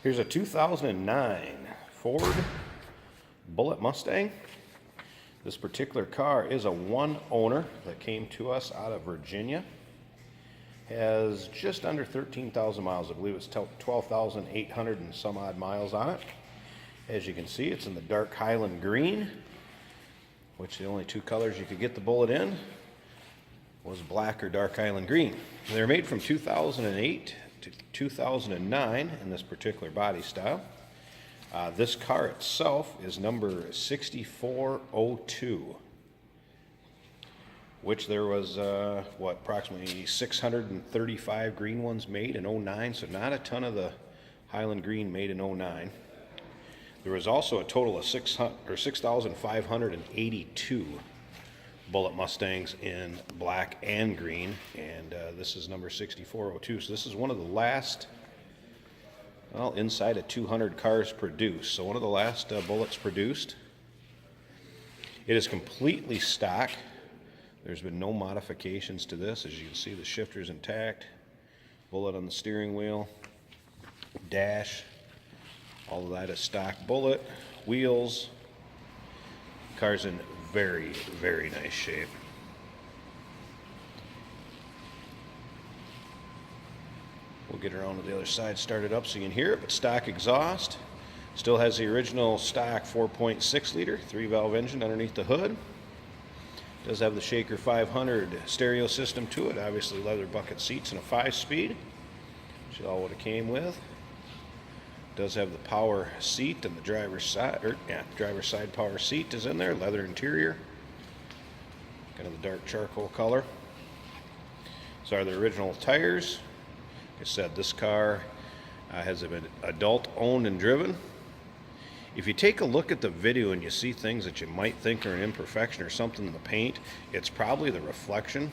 Here's a 2009 Ford Bullitt Mustang. This particular car is a one owner that came to us out of Virginia. Has just under 13,000 miles. I believe it's 12,800 and some odd miles on it. As you can see, it's in the dark Highland green, which the only two colors you could get the Bullitt in was black or dark Highland green. They're made from 2008 to 2009 in this particular body style. This car itself is number 6402, which there was approximately 635 green ones made in 09, so not a ton of the Highland green made in 09. There was also a total of 6,582 Bullitt Mustangs in black and green, and this is number 6402. So this is one of the last, well, inside of 200 cars produced. So one of the last Bullitts produced. It is completely stock. There's been no modifications to this. As you can see, the shifter's intact. Bullitt on the steering wheel, dash, all of that is stock Bullitt. Wheels. Car's in very, very nice shape. We'll get around to the other side, start it up so you can hear it, but stock exhaust. Still has the original stock 4.6 liter, 3-valve engine underneath the hood. Does have the Shaker 500 stereo system to it, obviously leather bucket seats and a 5-speed, which is all what it came with. Does have the power seat and the driver's side, driver's side power seat is in there, leather interior, kind of the dark charcoal color. So are the original tires. Like I said, this car has been adult owned and driven. If you take a look at the video and you see things that you might think are an imperfection or something in the paint, it's probably the reflection,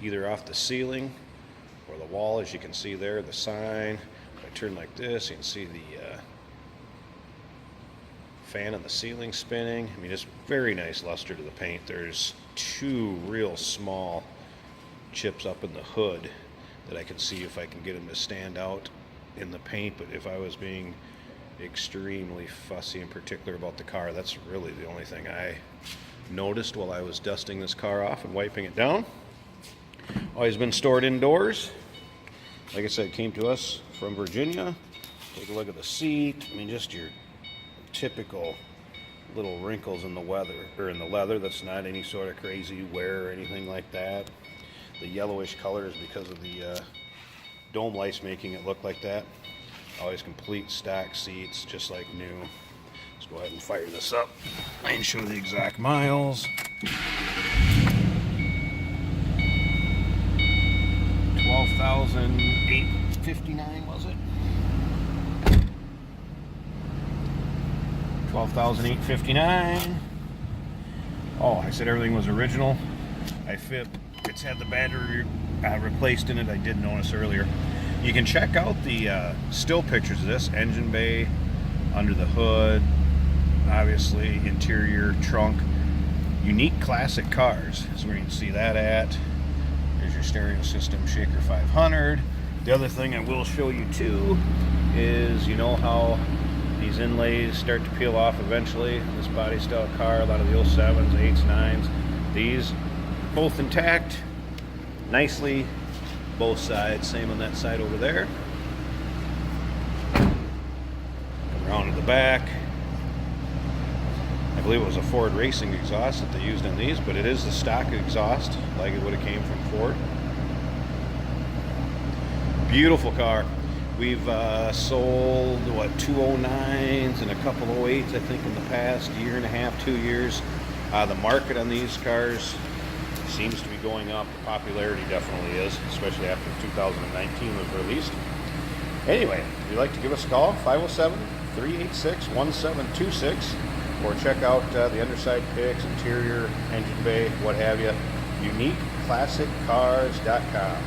either off the ceiling or the wall, as you can see there, the sign. If I turn like this, you can see the fan on the ceiling spinning. I mean, it's very nice luster to the paint. There's two real small chips up in the hood that I can see if I can get them to stand out in the paint, but if I was being extremely fussy and particular about the car, that's really the only thing I noticed while I was dusting this car off and wiping it down. Always been stored indoors. Like I said, it came to us from Virginia. Take a look at the seat. I mean, just your typical little wrinkles in the leather. That's not any sort of crazy wear or anything like that. The yellowish color is because of the dome lights making it look like that. Always complete stock seats, just like new. Let's go ahead and fire this up. I can show the exact miles. 12,859 was it? 12,859. Oh, I said everything was original. It's had the battery replaced in it. I did notice earlier. You can check out the still pictures of this engine bay, under the hood, obviously interior, trunk. Unique classic cars is where you can see that at. There's your stereo system, Shaker 500. The other thing I will show you too is, you know how these inlays start to peel off eventually. This body style car, a lot of the 07s, 8s, 9s. These both intact, nicely, both sides. Same on that side over there. Come around to the back. I believe it was a Ford Racing exhaust that they used on these, but it is the stock exhaust, like it would have came from Ford. Beautiful car. We've sold, 2 09s and a couple 08s, I think, in the past year and a half, 2 years. The market on these cars seems to be going up. The popularity definitely is, especially after 2019 was released. Anyway, if you'd like to give us a call, 507-386-1726. Or check out the underside pics, interior, engine bay, what have you. UniqueClassicCars.com.